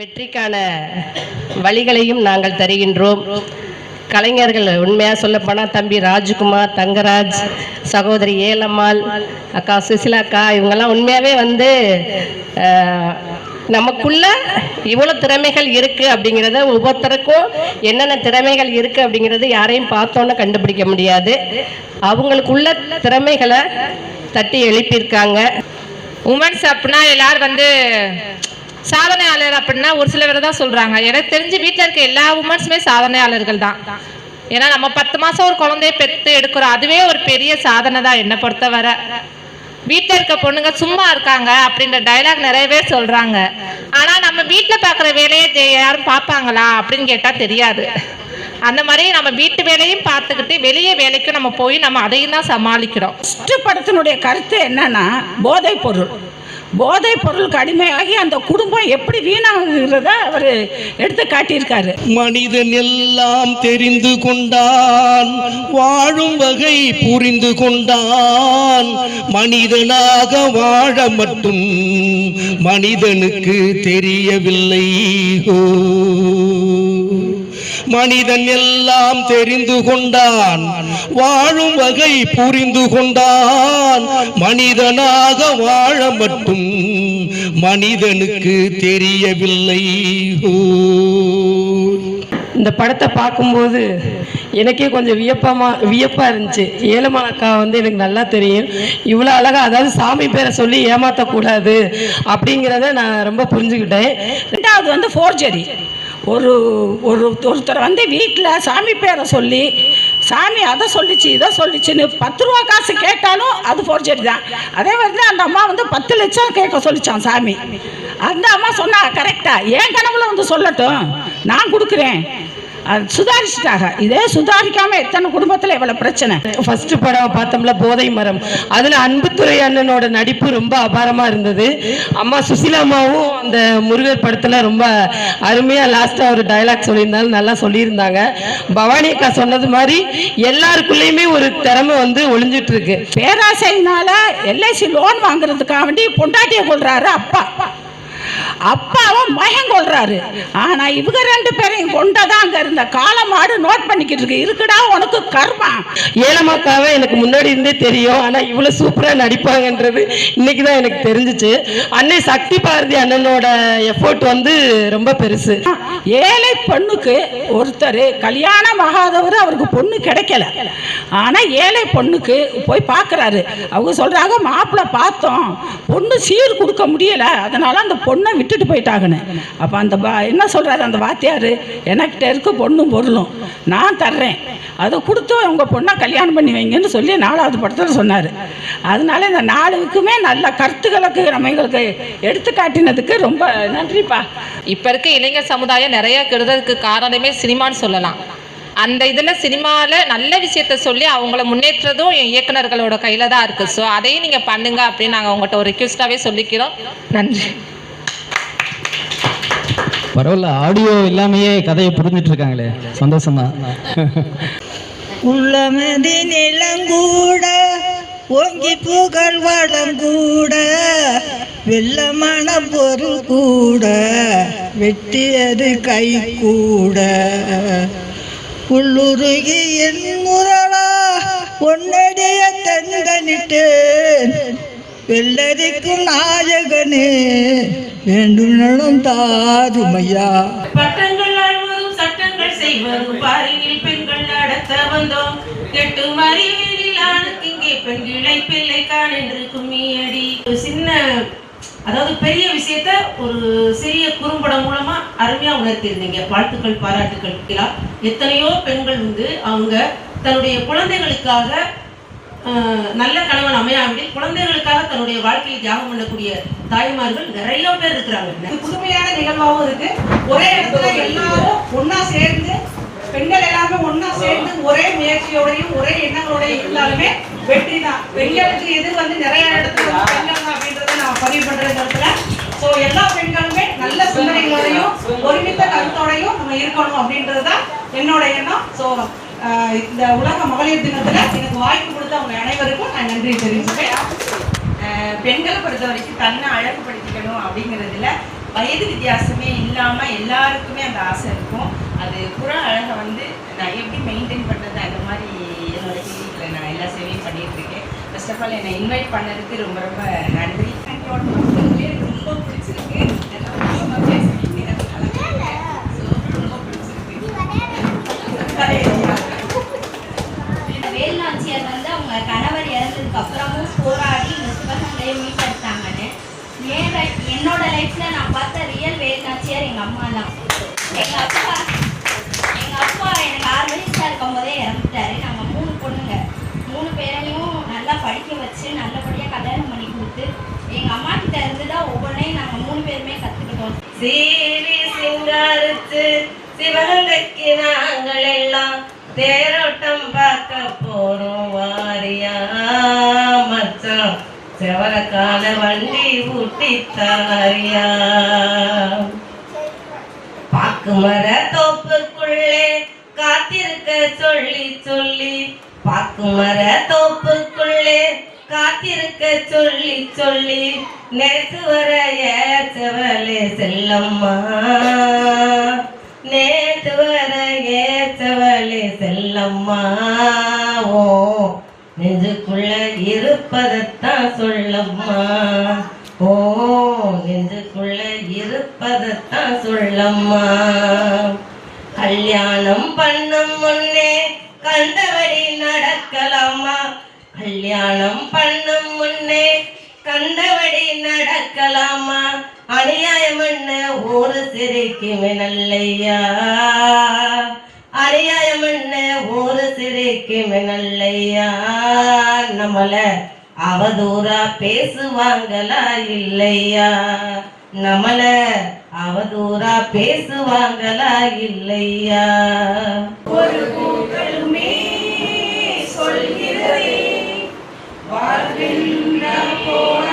வெற்றிக்கான வழிகளையும் நாங்கள் தருகின்றோம். கலைஞர்கள் உண்மையாக சொல்லப்போனால் தம்பி ராஜ்குமார், தங்கராஜ், சகோதரி ஏலம்மாள், அக்கா சுசிலாக்கா, இவங்கெல்லாம் உண்மையாகவே நமக்குள்ள இவ்வளோ திறமைகள் இருக்குது அப்படிங்கிறத ஒவ்வொருத்தருக்கும் என்னென்ன திறமைகள் இருக்குது அப்படிங்கிறது யாரையும் பார்த்தோன்னே கண்டுபிடிக்க முடியாது. அவங்களுக்குள்ள திறமைகளை தட்டி எழுப்பியிருக்காங்க. உமன்ஸ் அப்படின்னா எல்லாரும் சாதனையாளர் அப்படின்னா ஒரு சில பேர் தான் சொல்றாங்க. எனக்கு தெரிஞ்சு வீட்டில் இருக்க எல்லா உமன்ஸுமே சாதனையாளர்கள் தான். ஏன்னா நம்ம 10 மாசம் ஒரு குழந்தைய பெற்று எடுக்கிறோம், அதுவே ஒரு பெரிய சாதனை தான் என்னை பொறுத்தவரை. வீட்டில் இருக்க பொண்ணுங்க சும்மா இருக்காங்க அப்படின்ற டைலாக் நிறைய பேர் சொல்றாங்க. ஆனா நம்ம வீட்டில் பார்க்குற வேலையை யாரும் பார்ப்பாங்களா அப்படின்னு கேட்டா தெரியாது. அந்த மாதிரி நம்ம வீட்டு வேலையும் பார்த்துக்கிட்டு வெளியே வேலைக்கும் நம்ம போய் நம்ம அதையும் தான் சமாளிக்கிறோம். படத்தினுடைய கருத்து என்னன்னா, போதை பொருளுக்கு அடிமையாகி அந்த குடும்பம் எப்படி வீணாகிறத அவர் எடுத்து காட்டியிருக்காரு. மனிதன் எல்லாம் தெரிந்து கொண்டான், வாழும் வகை புரிந்து கொண்டான், மனிதனாக வாழ மட்டும் மனிதனுக்கு தெரியவில்லை. மனிதன் எல்லாம் தெரிந்து கொண்டான், வாழும் வகை புரிந்து கொண்டான், மனிதனாக வாழ மட்டும் மனிதனுக்கு தெரியவில்லை. இந்த படத்தை பார்க்கும்போது எனக்கே கொஞ்சம் வியப்பாக இருந்துச்சு. ஏலம்மாள் அக்கா எனக்கு நல்லா தெரியும். இவ்வளோ அழகாக, அதாவது சாமி பேரை சொல்லி ஏமாற்றக்கூடாது அப்படிங்கிறத நான் ரொம்ப புரிஞ்சுக்கிட்டேன். ரெண்டாவது ஃபோர்ஜரி. ஒருத்தர் வீட்டில் சாமி பேரை சொல்லி, சாமி அதை சொல்லிச்சு இதை சொல்லிச்சுன்னு 10 ரூபா காசு கேட்டாலும் அது ஃபோர்ஜரி தான். அதே மாதிரி அந்த அம்மா 10 லட்சம் கேட்க சொல்லிச்சான் சாமி. அந்த அம்மா சொன்னா கரெக்டா, என் கனவுல சொல்லட்டும், நான் கொடுக்குறேன். அது சுதாரிச்சுட்டாங்க. இதே சுதாரிக்காம எத்தனை குடும்பத்தில் எவ்வளவு பிரச்சனை. ஃபர்ஸ்ட் படம் பார்த்தோம்ல, போதை மரம், அதில் அன்புத்துறை அண்ணனோட நடிப்பு ரொம்ப அபாரமா இருந்தது. அம்மா சுசிலாமாவும் அந்த முருகர் படத்துல ரொம்ப அருமையா லாஸ்டா ஒரு டைலாக் சொல்லியிருந்தாலும் நல்லா சொல்லியிருந்தாங்க. பவானி அக்கா சொன்னது மாதிரி எல்லாருக்குள்ளேயுமே ஒரு திறமை ஒளிஞ்சிட்டு இருக்கு. பேராசையினால எல்ஐசி லோன் வாங்குறதுக்காக வேண்டி பொண்டாட்டியை கொள்றாரு அப்பாவும் மகன் கொள்றாரு. ஆனா இவங்க 2 பேரையும் கொண்டதான் அங்க இருந்த காலமாடு நோட் பண்ணிக்கிட்டு இருக்கு. இருக்குடா உனக்கு கர்மா. ஏலம்மாக்காவே எனக்கு முன்னாடி இருந்தே தெரியும். ஆனா இவ்வளவு சூப்பரா நடிப்பாங்கன்றது இன்னைக்குதான் எனக்கு தெரிஞ்சிச்சு. அன்னை சக்தி பாரதி அண்ணனோட எஃபோர்ட் ரொம்ப பெருசு. ஏழை பொண்ணுக்கு ஒருத்தர் கல்யாணம் ஆகாதவர், அவருக்கு பொண்ணு கிடைக்கல. ஆனா ஏழை பொண்ணுக்கு போய் பார்க்கறாரு. அவங்க சொல்றாங்க, மாப்பிள்ளை பார்த்தோம், பொண்ணு சீர் கொடுக்க முடியல, அதனால அந்த பொண்ணை விட்டுட்டு போயிட்டாங்கன்னு. அப்போ என்ன சொல்கிறாரு அந்த வாத்தியார், எனக்கிட்ட இருக்க பொண்ணும் பொருளும் நான் தர்றேன், அதை கொடுத்து உங்கள் பொண்ணை கல்யாணம் பண்ணி வைங்கன்னு சொல்லி 4வது படத்தில் சொன்னார். அதனால இந்த 4க்குமே நல்ல கருத்துக்களுக்கு நம்மளுக்கு எடுத்து காட்டினதுக்கு ரொம்ப நன்றிப்பா. இப்போ இருக்க இளைஞர் சமுதாயம் நிறைய கெடுதலுக்கு காரணமே சினிமான்னு சொல்லலாம். அந்த இதில் சினிமாவில் நல்ல விஷயத்த சொல்லி அவங்கள முன்னேற்றதும் இயக்குநர்களோட கையில் தான் இருக்குது. ஸோ அதையும் நீங்கள் பண்ணுங்க அப்படின்னு நாங்கள் உங்கள்கிட்ட ஒரு ரிக்வெஸ்டாகவே சொல்லிக்கிறோம். நன்றி. பரவாயில்ல, ஆடியோ எல்லாமே கதையை புரிஞ்சிட்டு இருக்காங்களே, சந்தோஷம்தான். உள்ளமதி நிலங்கூட ஓங்கி புகழ் வளங்கூட வெள்ளமான பொருள் கூட வெட்டியது கை கூட உள்ளுருகி என் முரளா ஒன்னடிய தந்தனிட்டேன் வெள்ளரிக்கும் நாயகனே வேண்டும் நலம் தாருமையா. பட்டங்கள் ஆழ்வதும் சட்டங்கள் செய்வதும் பாரினில் பெண்கள் நடத்த வந்தோம். 8 மறியலில் ஆணுக்கு இங்கே பெண்களை பிள்ளை காண் என்று கும்மியடி. ஒரு சின்ன, அதாவது பெரிய விஷயத்த ஒரு சிறிய குறும்படம் மூலமா அருமையா உணர்த்திருந்தீங்க. வாழ்த்துக்கள், பாராட்டுக்கள். எத்தனையோ பெண்கள் அவங்க தன்னுடைய குழந்தைகளுக்காக நல்ல கணவன் அமையாவிடில் குழந்தைகளுக்காக தன்னுடைய வாழ்க்கையை தியாகம் பண்ணக்கூடிய தாய்மார்கள் நிறைய பேர் இருக்கிறாங்க. புதுமையான நிகழ்வாகவும் இருக்கு. ஒரே இடத்துல எல்லாரும் ஒன்னா சேர்ந்து, பெண்கள் எல்லாருமே ஒன்னா சேர்ந்து ஒரே முயற்சியோடையும் ஒரே எண்ணங்களோடையும் இருந்தாலுமே வெற்றி தான். பெண்களுக்கு எது நிறைய இடத்துல பெண்கள் தான் அப்படின்றத நான் பதிவு பண்ற இடத்துல. ஸோ எல்லா பெண்களுமே நல்ல சிந்தனைகளோடையும் ஒருமித்த கருத்தோடையும் நம்ம இருக்கணும் அப்படின்றதுதான் என்னோட எண்ணம். ஸோ இந்த உலக மகளிர் தினத்துல எனக்கு வாய்ப்பு கொடுத்த அவங்க அனைவருக்கும் நான் நன்றி தெரிவிச்சுப்பேன். பெண்களை பொறுத்த வரைக்கும் தன்னை அழகுபடுத்திக்கணும் அப்படிங்கிறதுல வயது வித்தியாசமே இல்லாமல் எல்லாருக்குமே அந்த ஆசை இருக்கும். அது புற அழகை வந்து நான் எப்படி மெயின்டைன் பண்ணுறது அந்த மாதிரி என்னோட கிளினிக்கில் நான் எல்லா சேவையும் பண்ணிகிட்டு இருக்கேன். ஃபர்ஸ்ட் ஆஃப் ஆல் என்னை இன்வைட் பண்ணதுக்கு ரொம்ப ரொம்ப நன்றி. எனக்கு ரொம்ப பிடிச்சிருக்கு. ரொம்ப பிடிச்சிருக்கு. வேலுநாச்சியார் வந்து அவங்க கணவர் இறந்ததுக்கு அப்புறமும் போராடி இந்த சிவகங்கையை மீட்டெடுத்தாங்கன்னு என்னோட லைஃப்ல நான் பார்த்த ரியல் வேலுநாச்சியார் எங்க அம்மா தான். எங்க அப்பா எனக்கு 6 வயசா இருக்கும் போதே இறந்துட்டாரு. நாங்க 3 பொண்ணுங்க, 3 பேரையும் நல்லா படிக்க வச்சு நல்லபடியா கல்யாணம் பண்ணி கொடுத்து எங்க அம்மா கிட்ட இருந்துதான் ஒவ்வொன்றையும் நாங்க 3 பேருமே கத்துக்கிட்டோம். சீவி சிங்காரித்து சிவகங்கைக்கு நாங்கள் எல்லாம் தேரோட்டம் பார்க்க போறோம் வாரியா மச்சான், செவரக்கால வண்டி ஊட்டி தாரியா. பாக்கு மர தோப்புக்குள்ளே காத்திருக்க சொல்லி சொல்லி, பாக்கு மர தோப்புக்குள்ளே காத்திருக்க சொல்லி சொல்லி, நேற்று வர ஏச்சவளே செல்லம்மா, நேற்று வர ஏச்சவளே செல்லம்மா, ஓ நெஞ்சுக்குள்ள இருப்பதத்தான் சொல்லம்மா, ஓ நெஞ்சுக்குள்ள இருப்பதத்தான் சொல்லம்மா. கல்யாணம் பண்ணும் முன்னே கண்டபடி நடக்கலாமா, கல்யாணம் பண்ணும் முன்னே கண்டபடி நடக்கலாமா, அநியாயம் என்ன ஒரு சிரிக்குமே நல்லையா, அநியாயம் என்ன ஒரு சிரிக்குமே நல்லையா. நம்மள அவதூறா பேசுவாங்களா இல்லையா, நம்மள அவதூறா பேசுவாங்களா இல்லையா. ஒரு பூக்களுமே சொல்கிறதே வாழ்கின்ற போல